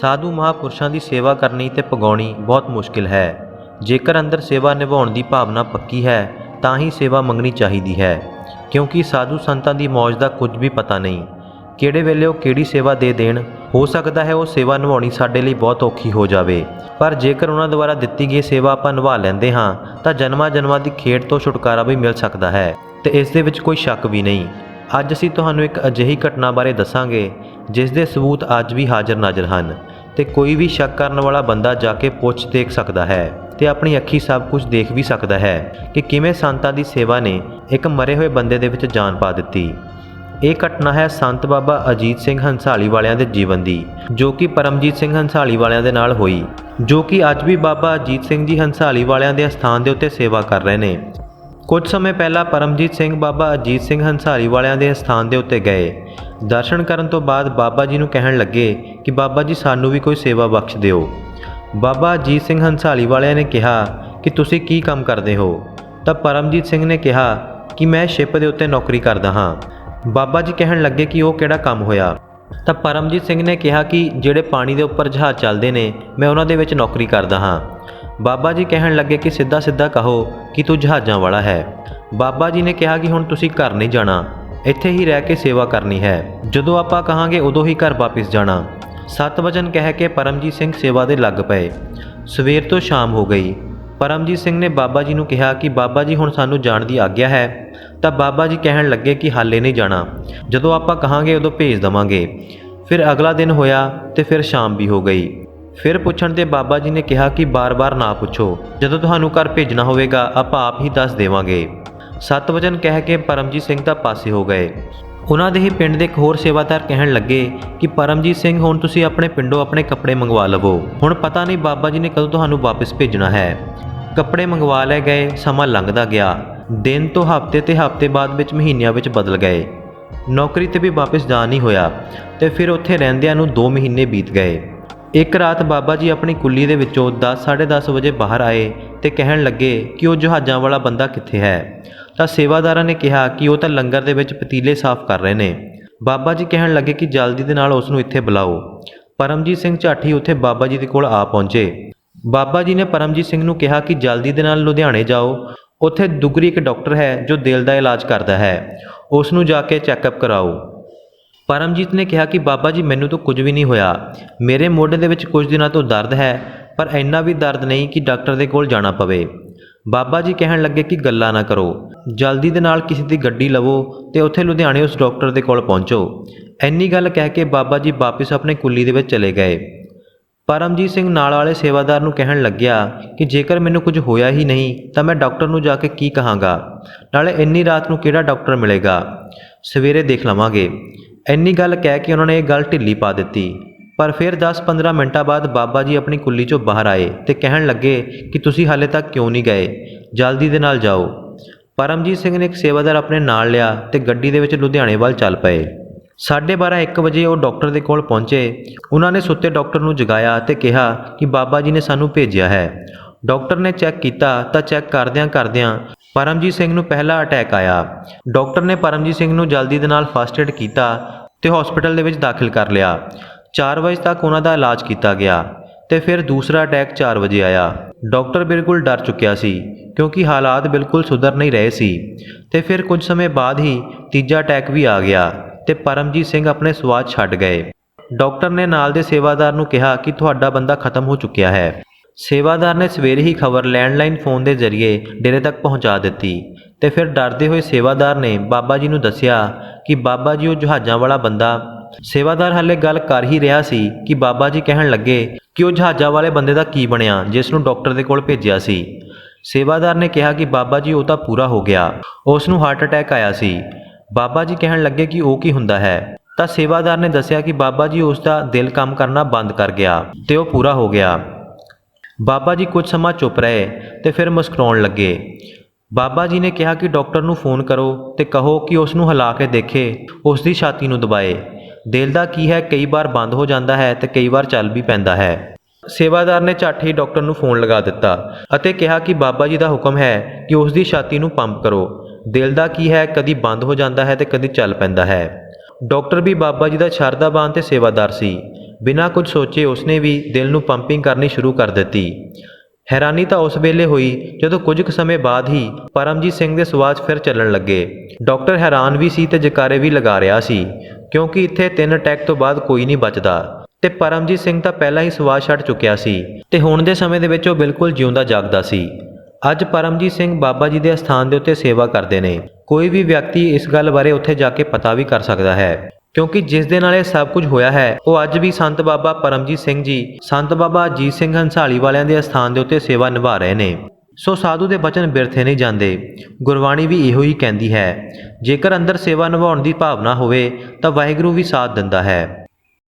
ਸਾਧੂ ਮਹਾਂਪੁਰਸ਼ਾਂ ਦੀ ਸੇਵਾ ਕਰਨੀ ਤੇ ਪਗਾਉਣੀ ਬਹੁਤ ਮੁਸ਼ਕਿਲ ਹੈ। ਜੇਕਰ ਅੰਦਰ ਸੇਵਾ ਨਿਭਾਉਣ ਦੀ ਭਾਵਨਾ ਪੱਕੀ ਹੈ ਤਾਂ ਹੀ ਸੇਵਾ ਮੰਗਣੀ ਚਾਹੀਦੀ ਹੈ, ਕਿਉਂਕਿ ਸਾਧੂ ਸੰਤਾਂ ਦੀ ਮੌਜ ਦਾ ਕੁਝ ਵੀ ਪਤਾ ਨਹੀਂ, ਕਿਹੜੇ ਵੇਲੇ ਉਹ ਕਿਹੜੀ ਸੇਵਾ ਦੇ ਦੇਣ। ਹੋ ਸਕਦਾ ਹੈ ਉਹ ਸੇਵਾ ਨਿਭਾਉਣੀ ਸਾਡੇ ਲਈ ਬਹੁਤ ਔਖੀ ਹੋ ਜਾਵੇ, ਪਰ ਜੇਕਰ ਉਹਨਾਂ ਦੁਆਰਾ ਦਿੱਤੀ ਗਈ ਸੇਵਾ ਆਪਾਂ ਨਿਭਾ ਲੈਂਦੇ ਹਾਂ ਤਾਂ ਜਨਮਾਂ ਜਨਮਾਂ ਦੀ ਖੇਡ ਤੋਂ ਛੁਟਕਾਰਾ ਵੀ ਮਿਲ ਸਕਦਾ ਹੈ ਤੇ ਇਸ ਦੇ ਵਿੱਚ ਕੋਈ ਸ਼ੱਕ ਵੀ ਨਹੀਂ। ਅੱਜ ਅਸੀਂ ਤੁਹਾਨੂੰ ਇੱਕ ਅਜਿਹੀ ਘਟਨਾ ਬਾਰੇ ਦੱਸਾਂਗੇ ਜਿਸ ਦੇ ਸਬੂਤ ਅੱਜ ਵੀ ਹਾਜ਼ਰ ਨਾਜ਼ਰ ਹਨ ਤੇ ਕੋਈ ਵੀ ਸ਼ੱਕ ਕਰਨ ਵਾਲਾ ਬੰਦਾ ਜਾ ਕੇ ਪੁੱਛ ਦੇਖ ਸਕਦਾ ਹੈ ਤੇ ਆਪਣੀ ਅੱਖੀ ਸਭ ਕੁਝ ਦੇਖ ਵੀ ਸਕਦਾ ਹੈ ਕਿ ਕਿਵੇਂ ਸੰਤਾਂ ਦੀ ਸੇਵਾ ਨੇ ਇੱਕ ਮਰੇ ਹੋਏ ਬੰਦੇ ਦੇ ਵਿੱਚ ਜਾਨ ਪਾ ਦਿੱਤੀ। ਇਹ ਘਟਨਾ ਹੈ ਸੰਤ ਬਾਬਾ ਅਜੀਤ ਸਿੰਘ ਹੰਸਾਲੀ ਵਾਲਿਆਂ ਦੇ ਜੀਵਨ ਦੀ, ਜੋ ਕਿ ਪਰਮਜੀਤ ਸਿੰਘ ਹੰਸਾਲੀ ਵਾਲਿਆਂ ਦੇ ਨਾਲ ਹੋਈ, ਜੋ ਕਿ ਅੱਜ ਵੀ ਬਾਬਾ ਅਜੀਤ ਸਿੰਘ ਜੀ ਹੰਸਾਲੀ ਵਾਲਿਆਂ ਦੇ ਅਸਥਾਨ ਦੇ ਉੱਤੇ ਸੇਵਾ ਕਰ ਰਹੇ ਨੇ। ਕੁਝ ਸਮੇਂ ਪਹਿਲਾਂ ਪਰਮਜੀਤ ਸਿੰਘ ਬਾਬਾ ਅਜੀਤ ਸਿੰਘ ਹੰਸਾਲੀ ਵਾਲਿਆਂ ਦੇ ਅਸਥਾਨ ਦੇ ਉੱਤੇ ਗਏ। ਦਰਸ਼ਨ ਕਰਨ ਤੋਂ ਬਾਅਦ ਬਾਬਾ ਜੀ ਨੂੰ ਕਹਿਣ ਲੱਗੇ ਕਿ ਬਾਬਾ ਜੀ ਸਾਨੂੰ ਵੀ ਕੋਈ ਸੇਵਾ ਬਖਸ਼ ਦਿਓ। ਬਾਬਾ ਅਜੀਤ ਸਿੰਘ ਹੰਸਾਲੀ ਵਾਲਿਆਂ ਨੇ ਕਿਹਾ ਕਿ ਤੁਸੀਂ ਕੀ ਕੰਮ ਕਰਦੇ ਹੋ? ਤਾਂ ਪਰਮਜੀਤ ਸਿੰਘ ਨੇ ਕਿਹਾ ਕਿ ਮੈਂ ਸ਼ਿਪ ਦੇ ਉੱਤੇ ਨੌਕਰੀ ਕਰਦਾ ਹਾਂ। ਬਾਬਾ ਜੀ ਕਹਿਣ ਲੱਗੇ ਕਿ ਉਹ ਕਿਹੜਾ ਕੰਮ ਹੋਇਆ? ਤਾਂ ਪਰਮਜੀਤ ਸਿੰਘ ਨੇ ਕਿਹਾ ਕਿ ਜਿਹੜੇ ਪਾਣੀ ਦੇ ਉੱਪਰ ਜਹਾਜ਼ ਚੱਲਦੇ ਨੇ, ਮੈਂ ਉਹਨਾਂ ਦੇ ਵਿੱਚ ਨੌਕਰੀ ਕਰਦਾ ਹਾਂ। ਬਾਬਾ ਜੀ ਕਹਿਣ ਲੱਗੇ ਕਿ ਸਿੱਧਾ ਸਿੱਧਾ ਕਹੋ ਕਿ ਤੂੰ ਜਹਾਜ਼ਾਂ ਵਾਲਾ ਹੈ। ਬਾਬਾ ਜੀ ਨੇ ਕਿਹਾ ਕਿ ਹੁਣ ਤੁਸੀਂ ਘਰ ਨਹੀਂ ਜਾਣਾ, ਇੱਥੇ ਹੀ ਰਹਿ ਕੇ ਸੇਵਾ ਕਰਨੀ ਹੈ, ਜਦੋਂ ਆਪਾਂ ਕਹਾਂਗੇ ਉਦੋਂ ਹੀ ਘਰ ਵਾਪਿਸ ਜਾਣਾ। 7 ਵਚਨ ਕਹਿ ਕੇ ਪਰਮਜੀਤ ਸਿੰਘ ਸੇਵਾ ਦੇ ਲੱਗ ਪਏ। ਸਵੇਰ ਤੋਂ ਸ਼ਾਮ ਹੋ ਗਈ। ਪਰਮਜੀਤ ਸਿੰਘ ਨੇ ਬਾਬਾ ਜੀ ਨੂੰ ਕਿਹਾ ਕਿ ਬਾਬਾ ਜੀ ਹੁਣ ਸਾਨੂੰ ਜਾਣ ਦੀ ਆਗਿਆ ਹੈ। ਤਾਂ ਬਾਬਾ ਜੀ ਕਹਿਣ ਲੱਗੇ ਕਿ ਹਾਲੇ ਨਹੀਂ ਜਾਣਾ, ਜਦੋਂ ਆਪਾਂ ਕਹਾਂਗੇ ਉਦੋਂ ਭੇਜ ਦੇਵਾਂਗੇ। ਫਿਰ ਅਗਲਾ ਦਿਨ ਹੋਇਆ ਤੇ ਫਿਰ ਸ਼ਾਮ ਵੀ ਹੋ ਗਈ। ਫਿਰ ਪੁੱਛਣ ਤੇ ਬਾਬਾ ਜੀ ਨੇ ਕਿਹਾ ਕਿ ਬਾਰ-ਬਾਰ ਨਾ ਪੁੱਛੋ, ਜਦੋਂ ਤੁਹਾਨੂੰ ਘਰ ਭੇਜਣਾ ਹੋਵੇਗਾ ਆਪਾਂ ਆਪ ਹੀ ਦੱਸ ਦੇਵਾਂਗੇ। 7 ਵਚਨ ਕਹਿ ਕੇ ਪਰਮਜੀਤ ਸਿੰਘ ਤਾਂ ਪਾਸੇ ਹੋ ਗਏ। ਉਹਨਾਂ ਦੇ ਹੀ ਪਿੰਡ ਦੇ ਇੱਕ ਹੋਰ ਸੇਵਾਦਾਰ ਕਹਿਣ ਲੱਗੇ ਕਿ ਪਰਮਜੀਤ ਸਿੰਘ ਹੁਣ ਤੁਸੀਂ ਆਪਣੇ ਪਿੰਡੋਂ ਆਪਣੇ ਕੱਪੜੇ ਮੰਗਵਾ ਲਵੋ, ਹੁਣ ਪਤਾ ਨਹੀਂ ਬਾਬਾ ਜੀ ਨੇ ਕਦੋਂ ਤੁਹਾਨੂੰ ਵਾਪਸ ਭੇਜਣਾ ਹੈ। ਕੱਪੜੇ ਮੰਗਵਾ ਲਏ ਗਏ। ਸਮਾਂ ਲੰਘਦਾ ਗਿਆ। ਦਿਨ ਤੋਂ ਹਫ਼ਤੇ ਤੇ ਹਫ਼ਤੇ ਬਾਅਦ ਵਿੱਚ ਮਹੀਨਿਆਂ ਵਿੱਚ ਬਦਲ ਗਏ। ਨੌਕਰੀ ਤੇ ਵੀ ਵਾਪਸ ਜਾ ਨਹੀਂ ਹੋਇਆ ਤੇ ਫਿਰ ਉੱਥੇ ਰਹਿੰਦਿਆਂ ਨੂੰ 2 ਮਹੀਨੇ ਬੀਤ ਗਏ। ਇੱਕ ਰਾਤ ਬਾਬਾ ਜੀ ਆਪਣੀ ਕੁੱਲੀ ਦੇ ਵਿੱਚੋਂ 10-10:30 ਵਜੇ ਬਾਹਰ ਆਏ ਤੇ ਕਹਿਣ ਲੱਗੇ ਕਿ ਉਹ ਜਹਾਜ਼ਾਂ ਵਾਲਾ ਬੰਦਾ ਕਿੱਥੇ ਹੈ? ਤਾਂ ਸੇਵਾਦਾਰਾਂ ਨੇ ਕਿਹਾ ਕਿ ਉਹ ਤਾਂ ਲੰਗਰ ਦੇ ਵਿੱਚ ਪਤੀਲੇ ਸਾਫ਼ ਕਰ ਰਹੇ ਨੇ। ਬਾਬਾ ਜੀ ਕਹਿਣ ਲੱਗੇ ਕਿ ਜਲਦੀ ਦੇ ਨਾਲ ਉਸ ਨੂੰ ਇੱਥੇ ਬੁਲਾਓ। ਪਰਮਜੀਤ ਸਿੰਘ ਝਾਠੀ ਉੱਥੇ ਬਾਬਾ ਜੀ ਦੇ ਕੋਲ ਆ ਪਹੁੰਚੇ। ਬਾਬਾ ਜੀ ਨੇ ਪਰਮਜੀਤ ਸਿੰਘ ਨੂੰ ਕਿਹਾ ਕਿ ਜਲਦੀ ਦੇ ਨਾਲ ਲੁਧਿਆਣੇ ਜਾਓ, ਉੱਥੇ ਦੁਗਰੀ ਇੱਕ ਡਾਕਟਰ ਹੈ ਜੋ ਦਿਲ ਦਾ ਇਲਾਜ ਕਰਦਾ ਹੈ, ਉਸ ਨੂੰ ਜਾ ਕੇ ਚੈੱਕਅਪ ਕਰਾਓ। ਪਰਮਜੀਤ ਨੇ ਕਿਹਾ ਕਿ ਬਾਬਾ ਜੀ ਮੈਨੂੰ ਤਾਂ ਕੁਝ ਵੀ ਨਹੀਂ ਹੋਇਆ, ਮੇਰੇ ਮੋਢੇ ਦੇ ਵਿੱਚ ਕੁਝ ਦਿਨਾਂ ਤੋਂ ਦਰਦ ਹੈ, ਪਰ ਇੰਨਾ ਵੀ ਦਰਦ ਨਹੀਂ ਕਿ ਡਾਕਟਰ ਦੇ ਕੋਲ ਜਾਣਾ ਪਵੇ। ਬਾਬਾ ਜੀ ਕਹਿਣ ਲੱਗੇ ਕਿ ਗੱਲਾਂ ਨਾ ਕਰੋ, ਜਲਦੀ ਦੇ ਨਾਲ ਕਿਸੇ ਦੀ ਗੱਡੀ ਲਵੋ ਤੇ ਉੱਥੇ ਲੁਧਿਆਣੇ ਉਸ ਡਾਕਟਰ ਦੇ ਕੋਲ ਪਹੁੰਚੋ। ਇੰਨੀ ਗੱਲ ਕਹਿ ਕੇ ਬਾਬਾ ਜੀ ਵਾਪਿਸ ਆਪਣੇ ਕੁੱਲੀ ਦੇ ਵਿੱਚ ਚਲੇ ਗਏ। ਪਰਮਜੀਤ ਸਿੰਘ ਨਾਲ ਵਾਲੇ ਸੇਵਾਦਾਰ ਨੂੰ ਕਹਿਣ ਲੱਗਿਆ ਕਿ ਜੇਕਰ ਮੈਨੂੰ ਕੁਝ ਹੋਇਆ ਹੀ ਨਹੀਂ ਤਾਂ ਮੈਂ ਡਾਕਟਰ ਨੂੰ ਜਾ ਕੇ ਕੀ ਕਹਾਂਗਾ, ਨਾਲੇ ਇੰਨੀ ਰਾਤ ਨੂੰ ਕਿਹੜਾ ਡਾਕਟਰ ਮਿਲੇਗਾ, ਸਵੇਰੇ ਦੇਖ ਲਵਾਂਗੇ। ਇੰਨੀ ਗੱਲ ਕਹਿ ਕੇ ਉਹਨਾਂ ਨੇ ਇਹ ਗੱਲ ਢਿੱਲੀ ਪਾ ਦਿੱਤੀ। ਪਰ ਫਿਰ 10-15 ਮਿੰਟਾਂ ਬਾਅਦ ਬਾਬਾ ਜੀ ਆਪਣੀ ਕੁੱਲੀ 'ਚੋਂ ਬਾਹਰ ਆਏ ਤੇ ਕਹਿਣ ਲੱਗੇ ਕਿ ਤੁਸੀਂ ਹਾਲੇ ਤੱਕ ਕਿਉਂ ਨਹੀਂ ਗਏ, ਜਲਦੀ ਦੇ ਨਾਲ ਜਾਓ। ਪਰਮਜੀਤ ਸਿੰਘ ਨੇ ਇੱਕ ਸੇਵਾਦਾਰ ਆਪਣੇ ਨਾਲ ਲਿਆ ਤੇ ਗੱਡੀ ਦੇ ਵਿੱਚ ਲੁਧਿਆਣੇ ਵੱਲ ਚੱਲ ਪਏ। 12:30-1 ਵਜੇ ਉਹ ਡਾਕਟਰ ਦੇ ਕੋਲ ਪਹੁੰਚੇ। ਉਹਨਾਂ ਨੇ ਸੁੱਤੇ ਡਾਕਟਰ ਨੂੰ ਜਗਾਇਆ ਤੇ ਕਿਹਾ ਕਿ ਬਾਬਾ ਜੀ ਨੇ ਸਾਨੂੰ ਭੇਜਿਆ ਹੈ। ਡਾਕਟਰ ਨੇ ਚੈੱਕ ਕੀਤਾ ਤਾਂ ਚੈੱਕ ਕਰਦਿਆਂ ਪਰਮਜੀਤ ਸਿੰਘ ਨੂੰ ਪਹਿਲਾ ਅਟੈਕ ਆਇਆ। ਡਾਕਟਰ ਨੇ ਪਰਮਜੀਤ ਸਿੰਘ ਨੂੰ ਜਲਦੀ ਦੇ ਨਾਲ ਫਸਟ ਏਡ ਕੀਤਾ ਤੇ ਹਸਪੀਟਲ ਦੇ ਵਿੱਚ ਦਾਖਲ ਕਰ ਲਿਆ। 4 ਵਜੇ ਤੱਕ ਉਹਨਾਂ ਦਾ ਇਲਾਜ ਕੀਤਾ ਗਿਆ ਤੇ ਫਿਰ ਦੂਸਰਾ ਅਟੈਕ 4 ਵਜੇ ਆਇਆ। ਡਾਕਟਰ ਬਿਲਕੁਲ ਡਰ ਚੁੱਕਿਆ ਸੀ ਕਿਉਂਕਿ ਹਾਲਾਤ ਬਿਲਕੁਲ ਸੁਧਰ ਨਹੀਂ ਰਹੇ ਸੀ। ਤੇ ਫਿਰ ਕੁਝ ਸਮੇਂ ਬਾਅਦ ਹੀ ਤੀਜਾ ਅਟੈਕ ਵੀ ਆ ਗਿਆ ਤੇ ਪਰਮਜੀਤ ਸਿੰਘ ਆਪਣੇ ਸਵਾਸ ਛੱਡ ਗਏ। ਡਾਕਟਰ ਨੇ ਨਾਲ ਦੇ ਸੇਵਾਦਾਰ ਨੂੰ ਕਿਹਾ ਕਿ ਤੁਹਾਡਾ ਬੰਦਾ ਖਤਮ ਹੋ ਚੁੱਕਿਆ ਹੈ। ਸੇਵਾਦਾਰ ਨੇ ਸਵੇਰੇ ਹੀ ਖਬਰ ਲੈਂਡਲਾਈਨ ਫੋਨ ਦੇ ਜ਼ਰੀਏ ਡੇਰੇ ਤੱਕ ਪਹੁੰਚਾ ਦਿੱਤੀ ਤੇ ਫਿਰ ਡਰਦੇ ਹੋਏ ਸੇਵਾਦਾਰ ਨੇ ਬਾਬਾ ਜੀ ਨੂੰ ਦੱਸਿਆ ਕਿ ਬਾਬਾ ਜੀ ਉਹ ਜਹਾਜ਼ਾਂ ਵਾਲਾ ਬੰਦਾ। ਸੇਵਾਦਾਰ ਹਾਲੇ ਗੱਲ ਕਰ ਹੀ ਰਿਹਾ ਸੀ ਕਿ ਬਾਬਾ ਜੀ ਕਹਿਣ ਲੱਗੇ ਕਿ ਉਹ ਜਹਾਜ਼ਾਂ ਵਾਲੇ ਬੰਦੇ ਦਾ ਕੀ ਬਣਿਆ ਜਿਸ ਨੂੰ ਡਾਕਟਰ ਦੇ ਕੋਲ ਭੇਜਿਆ ਸੀ। ਸੇਵਾਦਾਰ ਨੇ ਕਿਹਾ ਕਿ ਬਾਬਾ ਜੀ ਉਹ ਤਾਂ ਪੂਰਾ ਹੋ ਗਿਆ, ਉਸ ਨੂੰ ਹਾਰਟ ਅਟੈਕ ਆਇਆ ਸੀ। ਬਾਬਾ ਜੀ ਕਹਿਣ ਲੱਗੇ ਕਿ ਉਹ ਕੀ ਹੁੰਦਾ ਹੈ? ਤਾਂ ਸੇਵਾਦਾਰ ਨੇ ਦੱਸਿਆ ਕਿ ਬਾਬਾ ਜੀ ਉਸ ਦਾ ਦਿਲ ਕੰਮ ਕਰਨਾ ਬੰਦ ਕਰ ਗਿਆ ਤੇ ਉਹ ਪੂਰਾ ਹੋ ਗਿਆ। ਬਾਬਾ ਜੀ ਕੁਝ ਸਮਾਂ ਚੁੱਪ ਰਹੇ ਤੇ ਫਿਰ ਮੁਸਕਰਾਉਣ ਲੱਗੇ। ਬਾਬਾ ਜੀ ਨੇ ਕਿਹਾ ਕਿ ਡਾਕਟਰ ਨੂੰ ਫੋਨ ਕਰੋ ਤੇ ਕਹੋ ਕਿ ਉਸ ਨੂੰ ਹਿਲਾ ਕੇ ਦੇਖੇ, ਉਸ ਦੀ ਛਾਤੀ ਨੂੰ ਦਬਾਏ। ਦਿਲ ਦਾ ਕੀ ਹੈ, ਕਈ ਵਾਰ ਬੰਦ ਹੋ ਜਾਂਦਾ ਹੈ ਤੇ ਕਈ ਵਾਰ ਚੱਲ ਵੀ ਪੈਂਦਾ ਹੈ। ਸੇਵਾਦਾਰ ਨੇ ਝੱਟ ਹੀ ਡਾਕਟਰ ਨੂੰ ਫੋਨ ਲਗਾ ਦਿੱਤਾ ਅਤੇ ਕਿਹਾ ਕਿ ਬਾਬਾ ਜੀ ਦਾ ਹੁਕਮ ਹੈ ਕਿ ਉਸ ਦੀ ਛਾਤੀ ਨੂੰ ਪੰਪ ਕਰੋ। ਦਿਲ ਦਾ ਕੀ ਹੈ, ਕਦੀ ਬੰਦ ਹੋ ਜਾਂਦਾ ਹੈ ਤੇ ਕਦੀ ਚੱਲ ਪੈਂਦਾ ਹੈ। ਡਾਕਟਰ ਵੀ ਬਾਬਾ ਜੀ ਦਾ ਸ਼ਰਧਾਵਾਨ ਤੇ ਸੇਵਾਦਾਰ ਸੀ। ਬਿਨਾਂ ਕੁਝ ਸੋਚੇ ਉਸਨੇ ਵੀ ਦਿਲ ਨੂੰ ਪੰਪਿੰਗ ਕਰਨੀ ਸ਼ੁਰੂ ਕਰ ਦਿੱਤੀ। ਹੈਰਾਨੀ ਤਾਂ ਉਸ ਵੇਲੇ ਹੋਈ ਜਦੋਂ ਕੁਝ ਕੁ ਸਮੇਂ ਬਾਅਦ ਹੀ ਪਰਮਜੀਤ ਸਿੰਘ ਦੇ ਸਵਾਸ ਫਿਰ ਚੱਲਣ ਲੱਗੇ। ਡਾਕਟਰ ਹੈਰਾਨ ਵੀ ਸੀ ਤੇ ਜਕਾਰੇ ਵੀ ਲਗਾ ਰਿਹਾ ਸੀ, ਕਿਉਂਕਿ ਇੱਥੇ 3 ਅਟੈਕ ਤੋਂ ਬਾਅਦ ਕੋਈ ਨਹੀਂ ਬਚਦਾ ਤੇ ਪਰਮਜੀਤ ਸਿੰਘ ਤਾਂ ਪਹਿਲਾਂ ਹੀ ਸਵਾਸ ਛੱਡ ਚੁੱਕਿਆ ਸੀ ਤੇ ਹੁਣ ਦੇ ਸਮੇਂ ਦੇ ਵਿੱਚ ਉਹ ਬਿਲਕੁਲ ਜਿਉਂਦਾ ਜਾਗਦਾ ਸੀ। ਅੱਜ ਪਰਮਜੀਤ ਸਿੰਘ ਬਾਬਾ ਜੀ ਦੇ ਅਸਥਾਨ ਦੇ ਉੱਤੇ ਸੇਵਾ ਕਰਦੇ ਨੇ। ਕੋਈ ਵੀ ਵਿਅਕਤੀ ਇਸ ਗੱਲ ਬਾਰੇ ਉੱਥੇ ਜਾ ਕੇ ਪਤਾ ਵੀ ਕਰ ਸਕਦਾ ਹੈ, ਕਿਉਂਕਿ ਜਿਸ ਦੇ ਨਾਲ ਇਹ ਸਭ ਕੁਝ ਹੋਇਆ ਹੈ ਉਹ ਅੱਜ ਵੀ ਸੰਤ ਬਾਬਾ ਪਰਮਜੀਤ ਸਿੰਘ ਜੀ, ਸੰਤ ਬਾਬਾ ਅਜੀਤ ਸਿੰਘ ਹੰਸਾਲੀ ਵਾਲਿਆਂ ਦੇ ਅਸਥਾਨ ਦੇ ਉੱਤੇ ਸੇਵਾ ਨਿਭਾ ਰਹੇ ਨੇ। ਸੋ ਸਾਧੂ ਦੇ ਬਚਨ ਬਿਰਥੇ ਨਹੀਂ ਜਾਂਦੇ। ਗੁਰਬਾਣੀ ਵੀ ਇਹੋ ਹੀ ਕਹਿੰਦੀ ਹੈ, ਜੇਕਰ ਅੰਦਰ ਸੇਵਾ ਨਿਭਾਉਣ ਦੀ ਭਾਵਨਾ ਹੋਵੇ ਤਾਂ ਵਾਹਿਗੁਰੂ ਵੀ ਸਾਥ ਦਿੰਦਾ ਹੈ।